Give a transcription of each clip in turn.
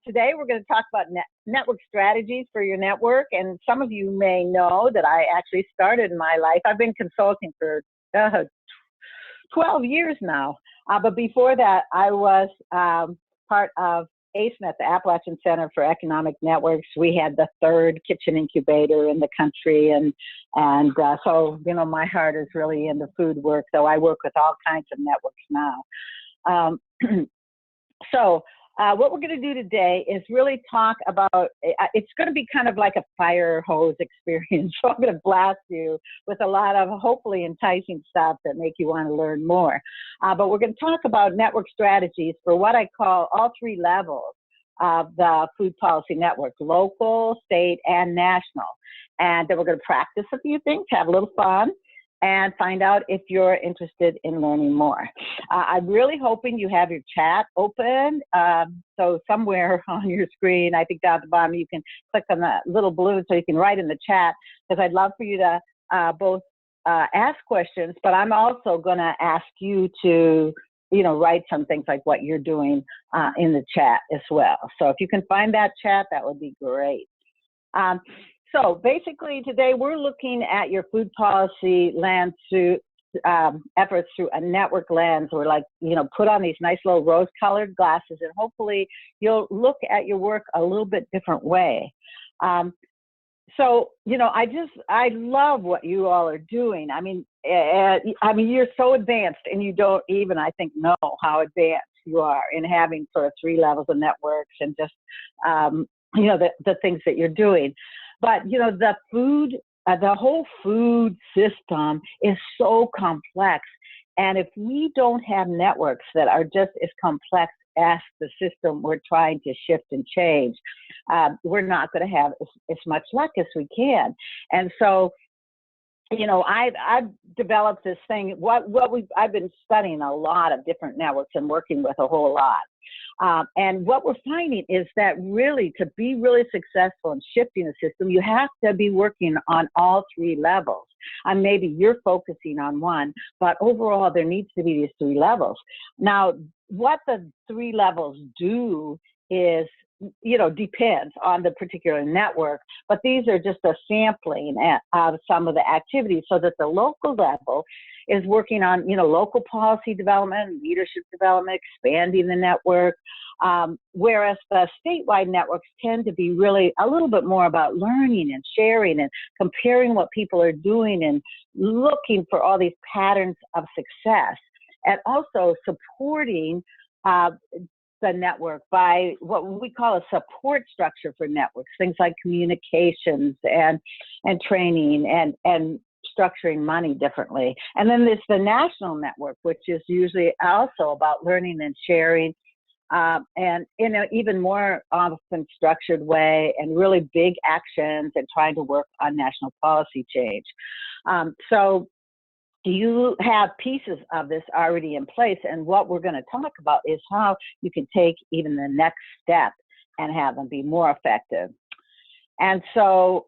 today we're going to talk about network strategies for your network. And some of you may know that I actually started my life. I've been consulting for 12 years now. But before that, I was part of ACENET, the Appalachian Center for Economic Networks. We had the third kitchen incubator in the country. So, you know, my heart is really in the food work, though I work with all kinds of networks now. What we're going to do today is really talk about, it's going to be kind of like a fire hose experience. So I'm going to blast you with a lot of hopefully enticing stuff that make you want to learn more. But we're going to talk about network strategies for what I call all three levels of the food policy network: local, state, and national. And then we're going to practice a few things, have a little fun, and find out if you're interested in learning more. I'm really hoping you have your chat open. So somewhere on your screen, I think down at the bottom, you can click on the little balloon so you can write in the chat, because I'd love for you to both ask questions, but I'm also gonna ask you to, you know, write some things like what you're doing in the chat as well. So if you can find that chat, that would be great. So basically today we're looking at your food policy lens through efforts through a network lens. We're like, you know, put on these nice little rose-colored glasses, and hopefully you'll look at your work a little bit different way. So, you know, I love what you all are doing. I mean, you're so advanced, and you don't even, I think, know how advanced you are in having sort of three levels of networks and just, you know, the things that you're doing. But, you know, the whole food system is so complex. And if we don't have networks that are just as complex as the system we're trying to shift and change, we're not going to have as much luck as we can. And so, you know, I've developed this thing. I've been studying a lot of different networks and working with a whole lot. And what we're finding is that really, to be really successful in shifting the system, you have to be working on all three levels. And maybe you're focusing on one, but overall there needs to be these three levels. Now, what the three levels do is, you know, depends on the particular network, but these are just a sampling of some of the activities, so that the local level is working on, you know, local policy development, leadership development, expanding the network, whereas the statewide networks tend to be really a little bit more about learning and sharing and comparing what people are doing and looking for all these patterns of success, and also supporting the network by what we call a support structure for networks, things like communications and training and structuring money differently. And then there's the national network, which is usually also about learning and sharing, and in an even more often structured way, and really big actions and trying to work on national policy change. So you have pieces of this already in place, and what we're going to talk about is how you can take even the next step and have them be more effective. And so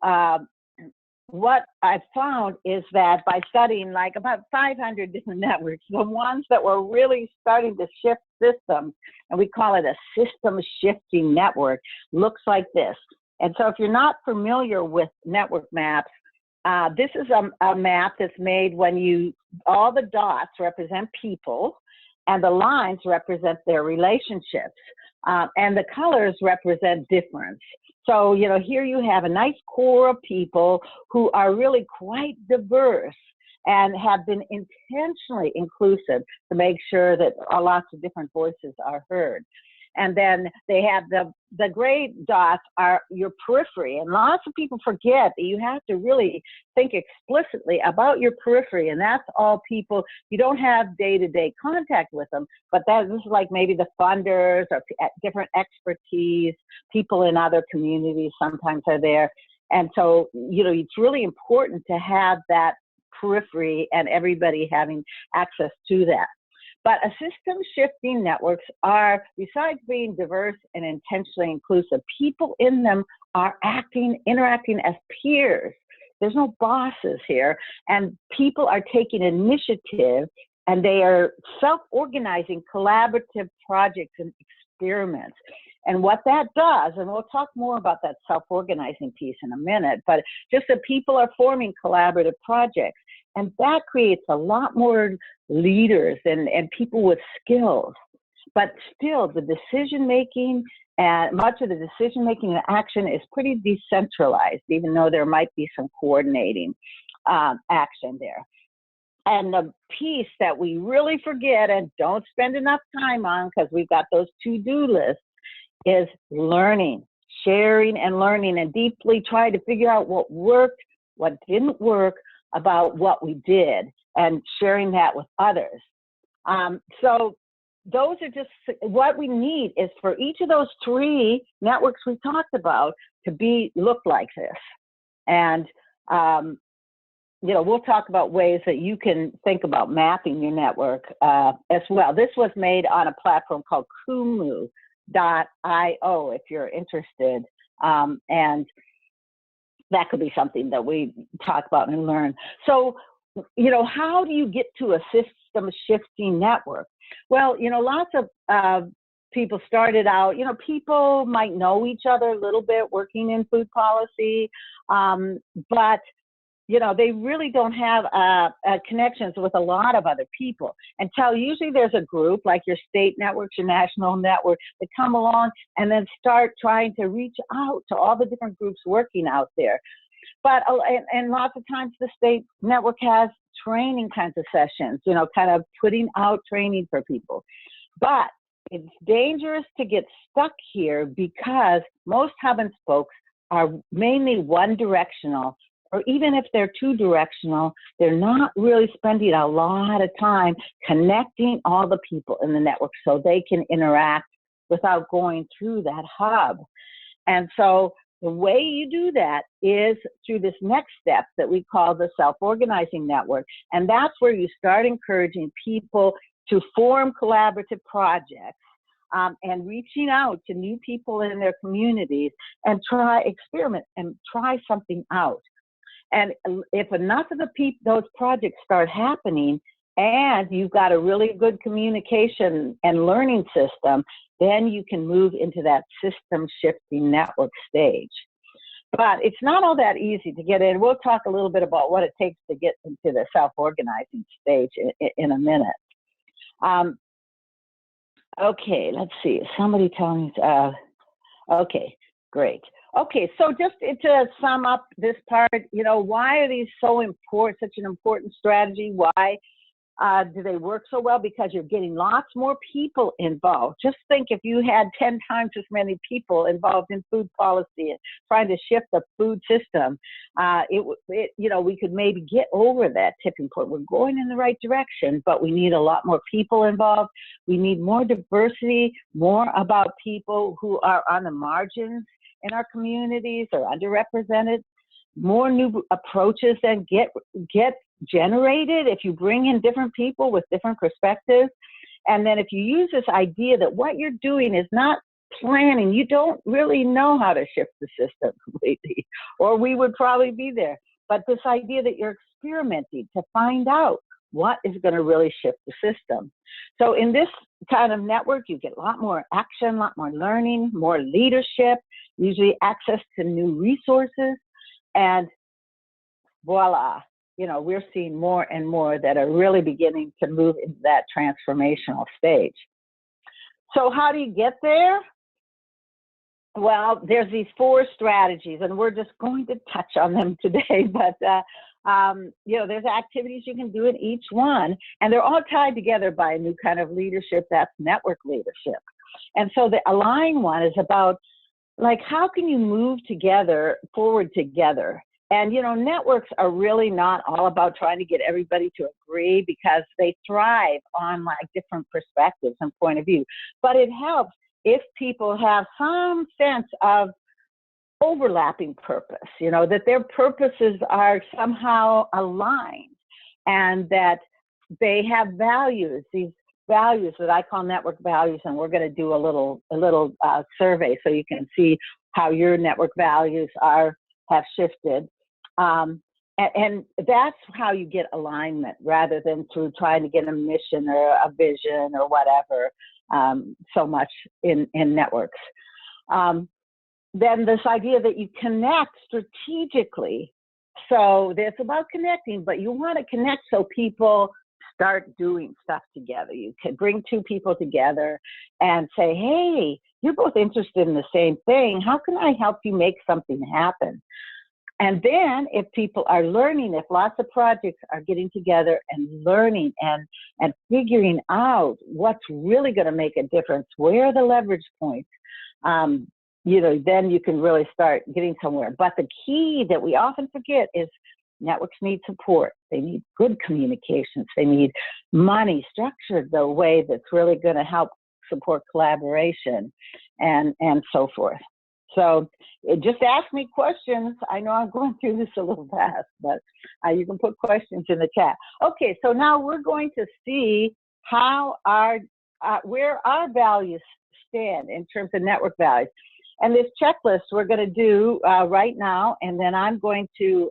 what I've found is that by studying like about 500 different networks, the ones that were really starting to shift systems, and we call it a system shifting network, looks like this. And so if you're not familiar with network maps, this is a map that's made when all the dots represent people, and the lines represent their relationships, and the colors represent difference. So, you know, here you have a nice core of people who are really quite diverse and have been intentionally inclusive to make sure that lots of different voices are heard. And then they have the gray dots are your periphery. And lots of people forget that you have to really think explicitly about your periphery. And that's all people, you don't have day-to-day contact with them, but this is like maybe the funders or different expertise, people in other communities sometimes are there. And so, you know, it's really important to have that periphery and everybody having access to that. But a system shifting networks are, besides being diverse and intentionally inclusive, people in them are interacting as peers. There's no bosses here, and people are taking initiative, and they are self-organizing collaborative projects and experiments. And what that does, and we'll talk more about that self-organizing piece in a minute, but just that people are forming collaborative projects. And that creates a lot more leaders and people with skills. But still, the decision-making and much of the decision-making and action is pretty decentralized, even though there might be some coordinating action there. And the piece that we really forget and don't spend enough time on, because we've got those to-do lists, is learning, sharing and learning, and deeply try to figure out what worked, what didn't work about what we did, and sharing that with others. So those are just what we need, is for each of those 3 networks we talked about to look like this. And you know, we'll talk about ways that you can think about mapping your network as well. This was made on a platform called Kumu.io if you're interested. And that could be something that we talk about and learn. So, you know, how do you get to a system shifting network? Well, you know, lots of people started out, you know, people might know each other a little bit working in food policy, but you know, they really don't have connections with a lot of other people until usually there's a group like your state networks, your national network, that come along and then start trying to reach out to all the different groups working out there. But, and lots of times the state network has training kinds of sessions, you know, kind of putting out training for people. But it's dangerous to get stuck here because most hub and spokes are mainly one directional, or even if they're 2-directional, they're not really spending a lot of time connecting all the people in the network so they can interact without going through that hub. And so the way you do that is through this next step that we call the self-organizing network. And that's where you start encouraging people to form collaborative projects and reaching out to new people in their communities and experiment and try something out. And if enough of those projects start happening and you've got a really good communication and learning system, then you can move into that system shifting network stage. But it's not all that easy to get in. We'll talk a little bit about what it takes to get into the self-organizing stage in a minute. Okay, let's see. Somebody tell me. Okay, great. Okay, so just to sum up this part, you know, why are these so important, such an important strategy? Why do they work so well? Because you're getting lots more people involved. Just think if you had 10 times as many people involved in food policy and trying to shift the food system, you know, we could maybe get over that tipping point. We're going in the right direction, but we need a lot more people involved. We need more diversity, more about people who are on the margins in our communities or underrepresented, more new approaches that get generated if you bring in different people with different perspectives. And then if you use this idea that what you're doing is not planning, you don't really know how to shift the system completely, or we would probably be there. But this idea that you're experimenting to find out what is going to really shift the system. So in this kind of network, you get a lot more action, a lot more learning, more leadership, usually access to new resources, and voila, you know, we're seeing more and more that are really beginning to move into that transformational stage. So how do you get there? Well, there's these 4 strategies, and we're just going to touch on them today, but you know, there's activities you can do in each one, and they're all tied together by a new kind of leadership, that's network leadership. And so the align one is about, like, how can you move together, forward together? And, you know, networks are really not all about trying to get everybody to agree, because they thrive on like different perspectives and point of view. But it helps if people have some sense of overlapping purpose, you know, that their purposes are somehow aligned and that they have values, these values that I call network values. And we're going to do a little survey so you can see how your network values have shifted. And that's how you get alignment, rather than through trying to get a mission or a vision or whatever, so much in networks. Then this idea that you connect strategically. So it's about connecting, but you want to connect so people start doing stuff together. You can bring two people together and say, hey, you're both interested in the same thing. How can I help you make something happen? And then if people are learning, if lots of projects are getting together and learning and figuring out what's really going to make a difference, where are the leverage points, then you can really start getting somewhere. But the key that we often forget is networks need support. They need good communications. They need money structured the way that's really going to help support collaboration and so forth. So just ask me questions. I know I'm going through this a little fast, but you can put questions in the chat. Okay, so now we're going to see how where our values stand in terms of network values. And this checklist we're going to do right now, and then I'm going to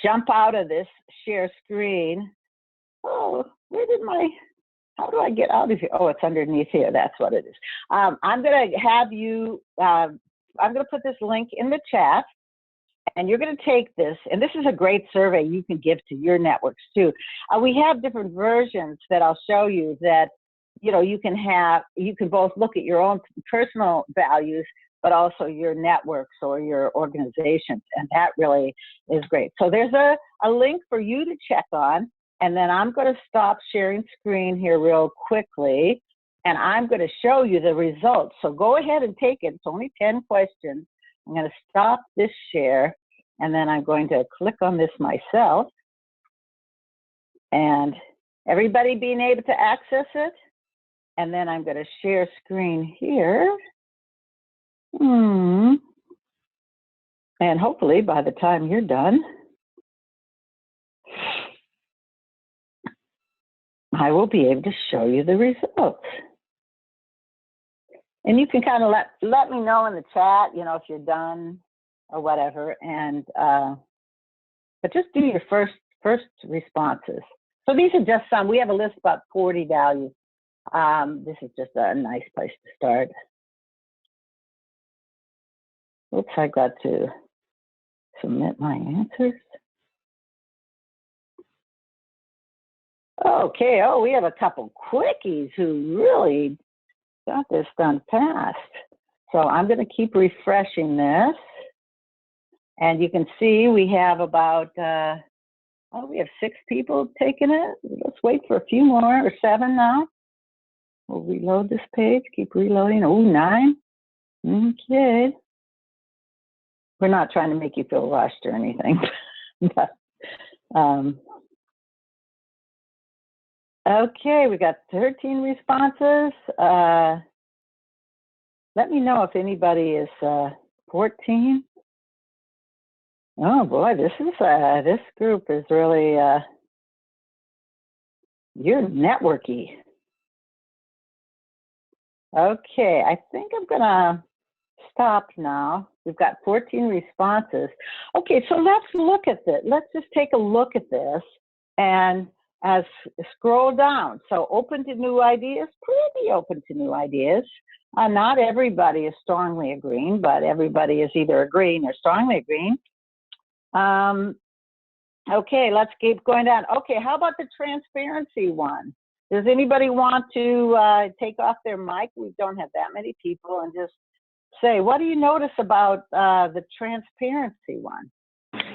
jump out of this share screen. Oh, how do I get out of here? Oh, it's underneath here. That's what it is. I'm going to have you, I'm going to put this link in the chat, and you're going to take this, and this is a great survey you can give to your networks too. We have different versions that I'll show you that, you can both look at your own personal values, but also your networks or your organizations, and that really is great. So there's a link for you to check on. And then I'm going to stop sharing screen here real quickly, and I'm going to show you the results. So go ahead and take it. It's only 10 questions. I'm going to stop this share, and then I'm going to click on this myself. And everybody being able to access it. And then I'm going to share screen here. And hopefully by the time you're done, I will be able to show you the results. And you can kind of let me know in the chat, if you're done or whatever. And but just do your first responses. So these are just some. We have a list of about 40 values. This is just a nice place to start. Oops, I got to submit my answers. Okay, we have a couple quickies who really got this done fast. So I'm going to keep refreshing this. And you can see we have about, we have 6 people taking it. Let's wait for a few more, or 7 now. We'll reload this page, keep reloading. 9. Okay. We're not trying to make you feel rushed or anything. But, okay, we got 13 responses. Let me know if anybody is 14. Oh boy, this group is really you're networky. Okay, I think I'm gonna stop now. We've got 14 responses. Okay, so let's look at this. Let's just take a look at this and scroll down. So open to new ideas, pretty open to new ideas. Not everybody is strongly agreeing, but everybody is either agreeing or strongly agreeing. Okay, let's keep going down. Okay, how about the transparency one? Does anybody want to take off their mic? We don't have that many people, and just say, what do you notice about the transparency one?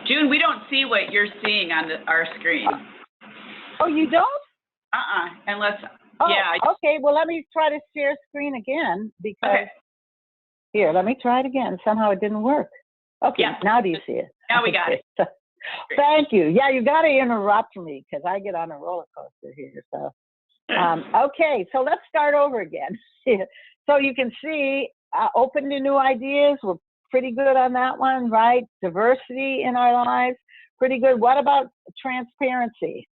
June, we don't see what you're seeing on our screen. Oh, you don't? Unless, yeah. Okay, well, let me try to share screen again, because, here, let me try it again. Somehow it didn't work. Okay, now do you see it? Now we got it. Thank you. Yeah, you got to interrupt me, because I get on a roller coaster here. So, okay, so let's start over again. So you can see, open to new ideas. We're pretty good on that one, right? Diversity in our lives, pretty good. What about transparency?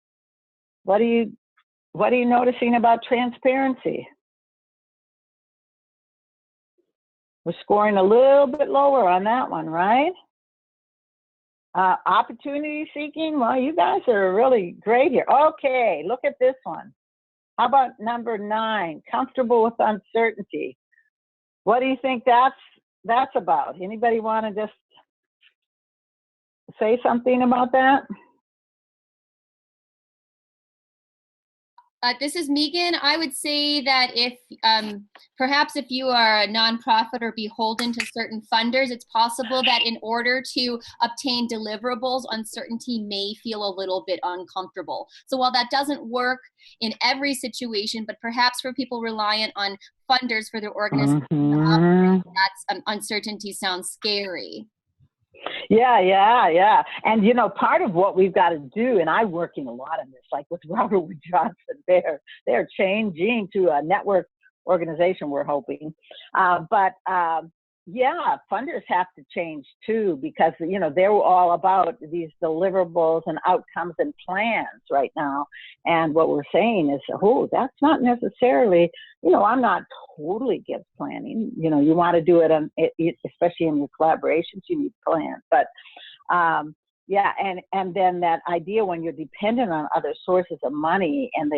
What are you noticing about transparency? We're scoring a little bit lower on that one, right? Opportunity seeking, well, you guys are really great here. Okay, look at this one. How about number 9, comfortable with uncertainty? What do you think that's about? Anybody want to just say something about that? This is Megan. I would say that if perhaps if you are a nonprofit or beholden to certain funders, it's possible that in order to obtain deliverables, uncertainty may feel a little bit uncomfortable. So while that doesn't work in every situation, but perhaps for people reliant on funders for their organization, that's uncertainty sounds scary. Yeah. And part of what we've got to do, and I'm working a lot on this, like with Robert Wood Johnson, they're changing to a network organization, we're hoping. Yeah, funders have to change too, because they're all about these deliverables and outcomes and plans right now. And what we're saying is, that's not necessarily, I'm not totally against planning. You want to do it especially in your collaborations, you need plans. But yeah, and then that idea when you're dependent on other sources of money and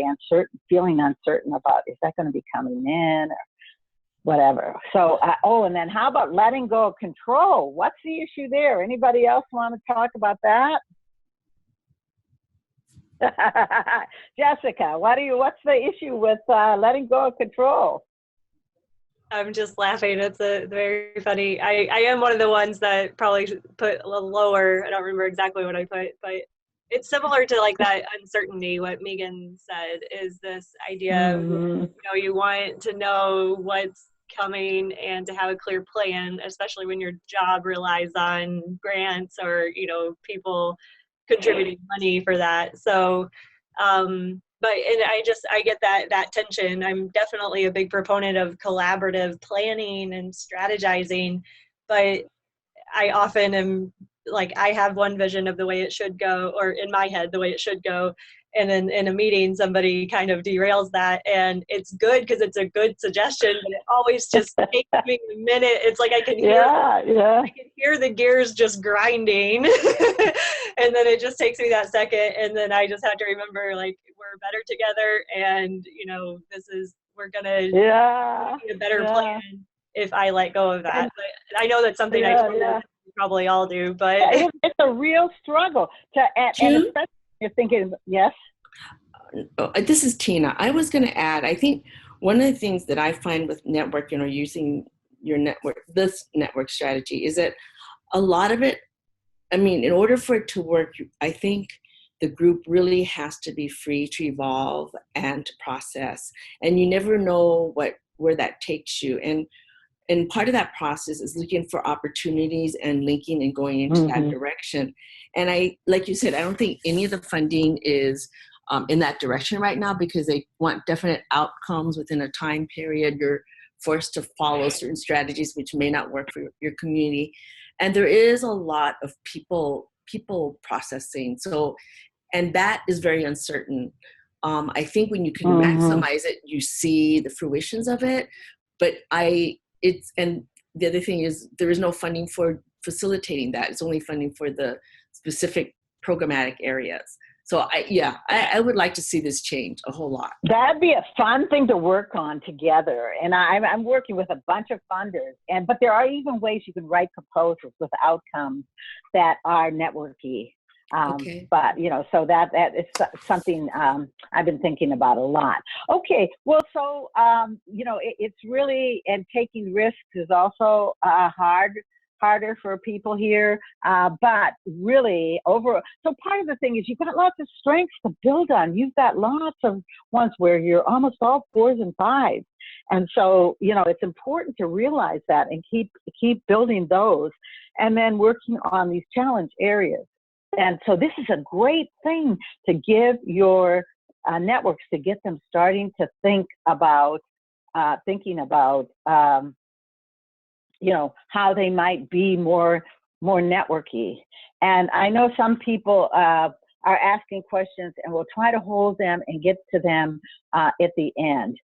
feeling uncertain about, is that going to be coming in or whatever. So, and then how about letting go of control? What's the issue there? Anybody else want to talk about that? Jessica, what's the issue with letting go of control? I'm just laughing. It's very funny. I am one of the ones that probably put a little lower. I don't remember exactly what I put, but it's similar to like that uncertainty. What Megan said is this idea of, you want to know what's coming and to have a clear plan, especially when your job relies on grants or, people contributing money for that. So, I get that tension. I'm definitely a big proponent of collaborative planning and strategizing, but I often am like, I have one vision of the way it should go, or in my head, the way it should go. And then in a meeting, somebody kind of derails that, and it's good because it's a good suggestion, but it always just takes me a minute. It's like I can hear the gears just grinding, and then it just takes me that second, and then I just have to remember, like, we're better together, and we're gonna be a better plan if I let go of that. But I know that's something I probably all do, but it's a real struggle and especially you're thinking, yes. This is Tina. I was going to add, I think one of the things that I find with networking or using this network strategy is that a lot of it, in order for it to work, I think the group really has to be free to evolve and to process. And you never know where that takes you. And part of that process is looking for opportunities and linking and going into that direction. And like you said, I don't think any of the funding is in that direction right now, because they want definite outcomes within a time period. You're forced to follow certain strategies which may not work for your community. And there is a lot of people processing. So, and that is very uncertain. I think when you can maximize it, you see the fruitions of it. But and the other thing is there is no funding for facilitating that. It's only funding for the specific programmatic areas. So I would like to see this change a whole lot. That'd be a fun thing to work on together. And I'm working with a bunch of funders, but there are even ways you can write proposals with outcomes that are networky. Okay. But so that is something I've been thinking about a lot. Okay, well, so it's really, and taking risks is also harder for people here, but really so part of the thing is you've got lots of strengths to build on. You've got lots of ones where you're almost all 4s and 5s, and so it's important to realize that and keep building those, and then working on these challenge areas. And so this is a great thing to give your networks, to get them starting to think about how they might be more networky. And I know some people are asking questions, and we'll try to hold them and get to them at the end.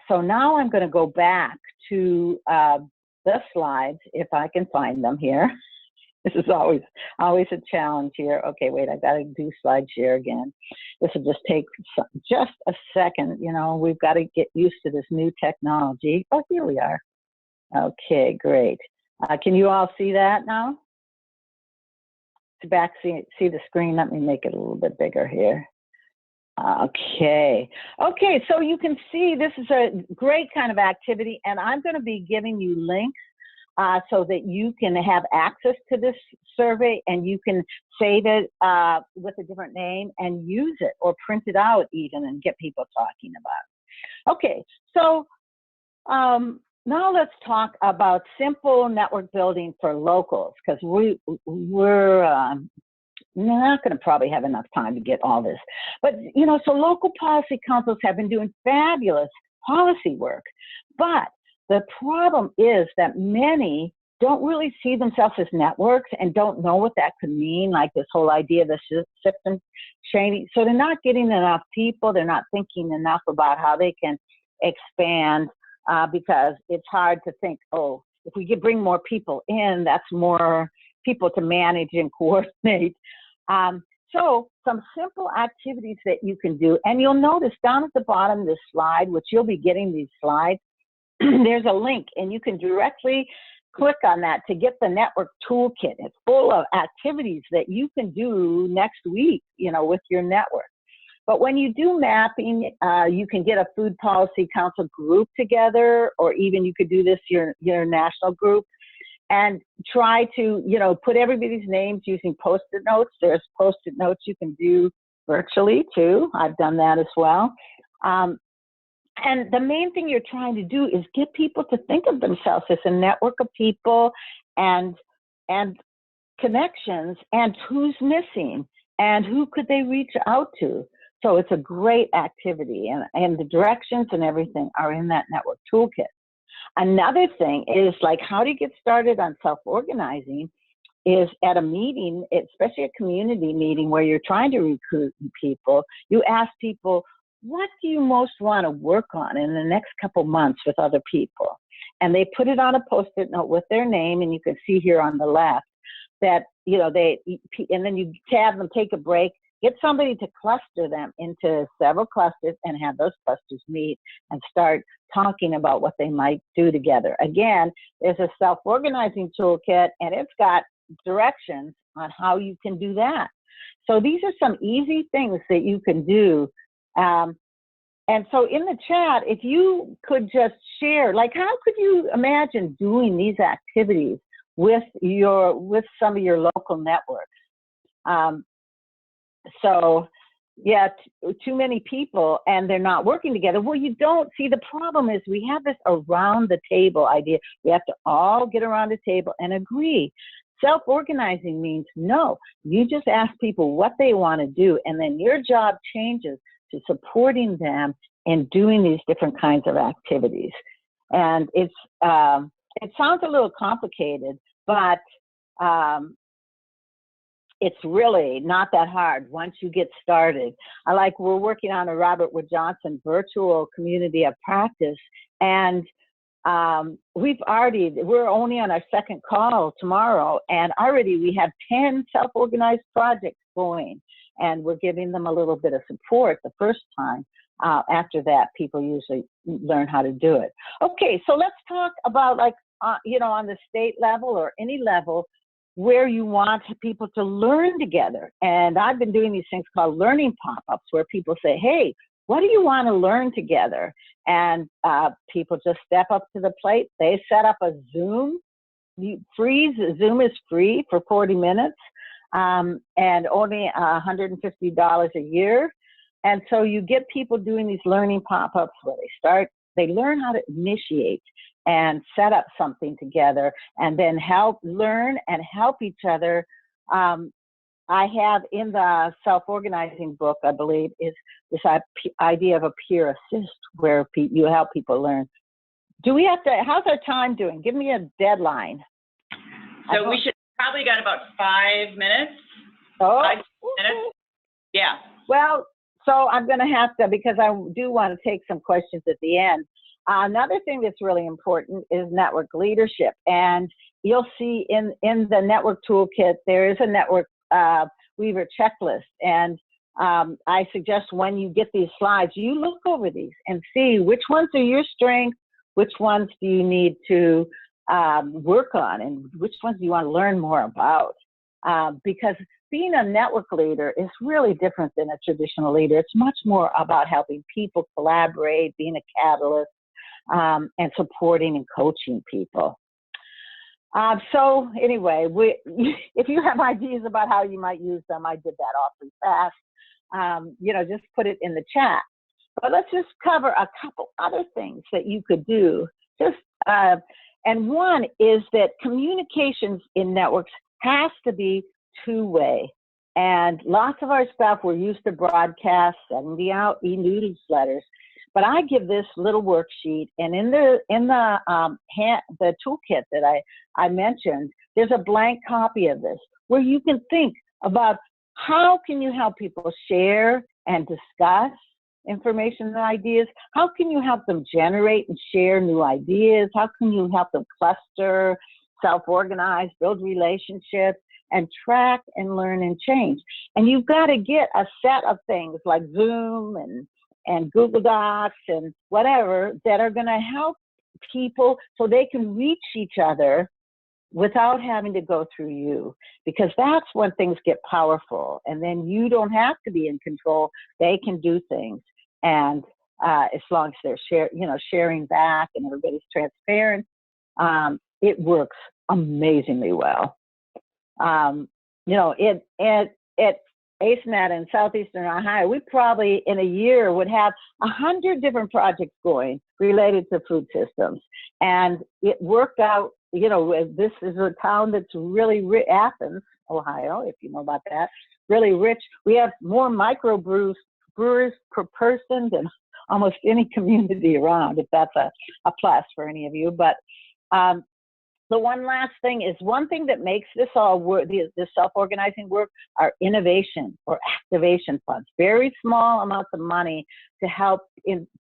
So now I'm going to go back to the slides, if I can find them here. This is always a challenge here. Okay, wait, I got to do slide share again. This will just take just a second. We've got to get used to this new technology. Oh, here we are. Okay, great. Can you all see that now? See the screen? Let me make it a little bit bigger here. Okay. Okay, so you can see this is a great kind of activity, and I'm going to be giving you links so that you can have access to this survey, and you can save it with a different name and use it or print it out even and get people talking about it. Okay, so now let's talk about simple network building for locals, because we're not going to probably have enough time to get all this. But, you know, so local policy councils have been doing fabulous policy work. But the problem is that many don't really see themselves as networks and don't know what that could mean, like this whole idea of the system training. So they're not getting enough people. They're not thinking enough about how they can expand because it's hard to think, oh, if we could bring more people in, that's more people to manage and coordinate. So some simple activities that you can do, and you'll notice down at the bottom of this slide, which you'll be getting these slides, there's a link, and you can directly click on that to get the network toolkit. It's full of activities that you can do next week, you know, with your network. But when you do mapping, you can get a food policy council group together, or even you could do this your national group, and try to, you know, put everybody's names using Post-it notes. There's Post-it notes you can do virtually too. I've done that as well. And the main thing you're trying to do is get people to think of themselves as a network of people and connections, and who's missing and who could they reach out to. So it's a great activity, and the directions and everything are in that network toolkit. Another thing is, like, how do you get started on self-organizing is at a meeting, especially a community meeting where you're trying to recruit people, you ask people, what do you most want to work on in the next couple months with other people? And they put it on a Post-it note with their name, and you can see here on the left that, you know, and then you have them take a break, get somebody to cluster them into several clusters and have those clusters meet and start talking about what they might do together. Again, there's a self-organizing toolkit, and it's got directions on how you can do that. So these are some easy things that you can do. And so in the chat, if you could just share, like, how could you imagine doing these activities with some of your local networks? So yeah, too many people and they're not working together. Well, you don't see, the problem is we have this around the table idea. We have to all get around the table and agree. Self-organizing means no, you just ask people what they want to do, and then your job changes to supporting them in doing these different kinds of activities. And it sounds a little complicated, but it's really not that hard once you get started. We're working on a Robert Wood Johnson virtual community of practice, and we're only on our second call tomorrow, and already we have 10 self-organized projects going, and we're giving them a little bit of support the first time. After that, people usually learn how to do it. Okay, so let's talk about, like, you know, on the state level or any level, where you want people to learn together. And I've been doing these things called learning pop-ups, where people say, hey, what do you want to learn together? And people just step up to the plate. They set up a Zoom. Zoom is free for 40 minutes and only $150 a year. And so you get people doing these learning pop-ups where they learn how to initiate and set up something together, and then learn and help each other. I have in the self-organizing book, I believe, is this idea of a peer assist, where you help people learn. How's our time doing? Give me a deadline. So we should probably got about 5 minutes. Oh, 5 minutes. Yeah. Well, so I'm going to have to, because I do want to take some questions at the end. Another thing that's really important is network leadership. And you'll see in the network toolkit, there is a network Weaver checklist. And I suggest when you get these slides, you look over these and see which ones are your strengths, which ones do you need to work on, and which ones do you want to learn more about? Because being a network leader is really different than a traditional leader. It's much more about helping people collaborate, being a catalyst, and supporting and coaching people. So anyway, if you have ideas about how you might use them, I did that awfully fast. Just put it in the chat. But let's just cover a couple other things that you could do. And one is that communications in networks has to be two-way. And lots of our staff were used to broadcasts, sending out e-newsletters. But I give this little worksheet, and in the toolkit that I mentioned, there's a blank copy of this where you can think about how can you help people share and discuss information and ideas? How can you help them generate and share new ideas? How can you help them cluster, self-organize, build relationships, and track and learn and change? And you've got to get a set of things like Zoom and Google Docs and whatever that are going to help people so they can reach each other without having to go through you, because that's when things get powerful, and then you don't have to be in control. They can do things, and as long as they're sharing back and everybody's transparent, it works amazingly well. At ACENET in Southeastern Ohio, we probably in a year would have 100 different projects going related to food systems. And it worked out, this is a town that's really rich, Athens, Ohio, if you know about that, really rich. We have more microbrewers per person than almost any community around, if that's a plus for any of you. But the one last thing is, one thing that makes this all work, this self-organizing work, are innovation or activation funds. Very small amounts of money to help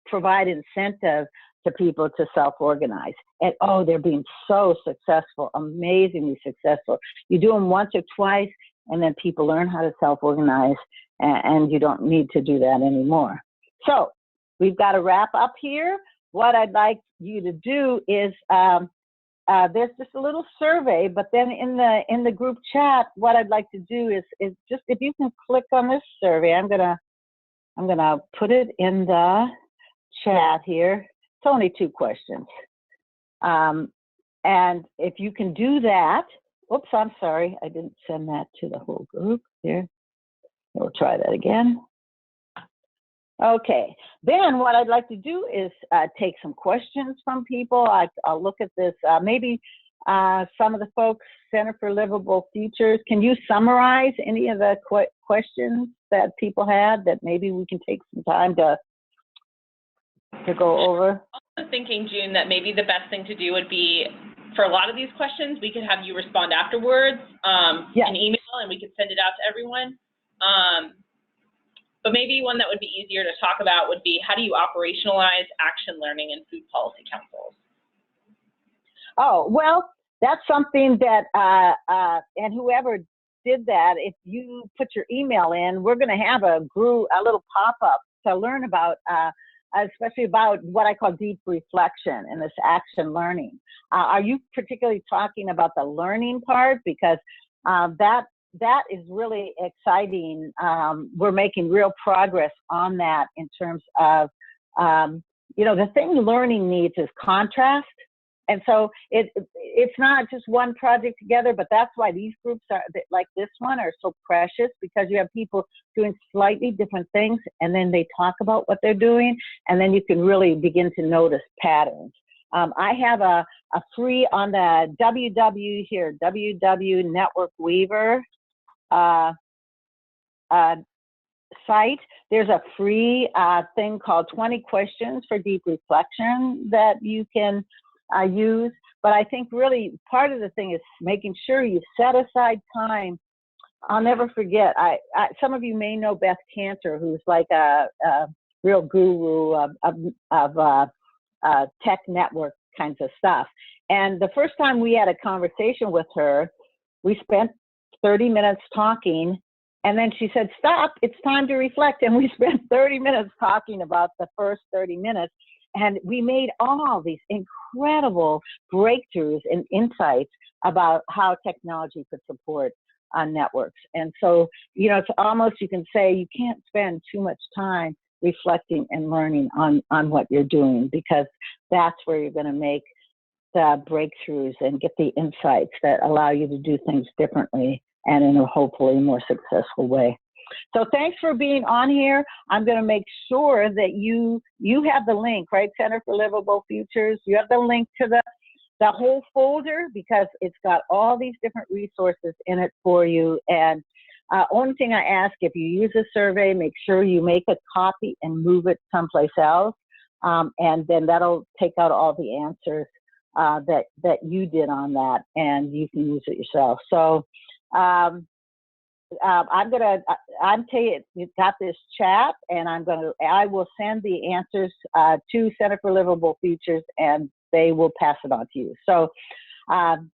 provide incentive to people to self-organize. And they're being so successful, amazingly successful. You do them once or twice, and then people learn how to self-organize, and you don't need to do that anymore. So we've got to wrap up here. What I'd like you to do is, there's just a little survey, but then in the group chat, what I'd like to do is just, if you can click on this survey, I'm gonna put it in the chat here. It's only 2 questions, and if you can do that. Oops, I'm sorry, I didn't send that to the whole group here. We'll try that again. Okay, then what I'd like to do is take some questions from people. I'll look at this. Maybe some of the folks, Center for Livable Futures, can you summarize any of the questions that people had that maybe we can take some time to go over? I was thinking, June, that maybe the best thing to do would be, for a lot of these questions, we could have you respond afterwards, an email, and we could send it out to everyone. But maybe one that would be easier to talk about would be, how do you operationalize action learning in food policy councils? Oh, well, that's something that, and whoever did that, if you put your email in, we're going to have a little pop-up to learn about, especially about what I call deep reflection and this action learning. Are you particularly talking about the learning part? Because that is really exciting. We're making real progress on that in terms of, the thing learning needs is contrast. And so it's not just one project together, but that's why these groups are like this one are so precious, because you have people doing slightly different things, and then they talk about what they're doing, and then you can really begin to notice patterns. I have a free on the WW Network Weaver site. There's a free thing called 20 Questions for Deep Reflection that you can use. But I think really part of the thing is making sure you set aside time. I'll never forget, some of you may know Beth Cantor, who's like a real guru of tech network kinds of stuff. And the first time we had a conversation with her, we spent 30 minutes talking, and then she said, stop, it's time to reflect. And we spent 30 minutes talking about the first 30 minutes. and we made all these incredible breakthroughs and insights about how technology could support networks. And so, you know, it's almost, you can say you can't spend too much time reflecting and learning on what you're doing, because that's where you're going to make the breakthroughs and get the insights that allow you to do things differently and in a hopefully more successful way. So thanks for being on here. I'm going to make sure that you have the link, right? Center for Livable Futures. You have the link to the whole folder, because it's got all these different resources in it for you. And only thing I ask, if you use a survey, make sure you make a copy and move it someplace else. And then that'll take out all the answers that you did on that, and you can use it yourself. So you've got this chat, and I will send the answers to Center for Livable Futures, and they will pass it on to you. So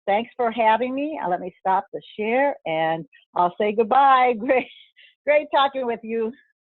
thanks for having me. Let me stop the share, and I'll say goodbye. Great talking with you.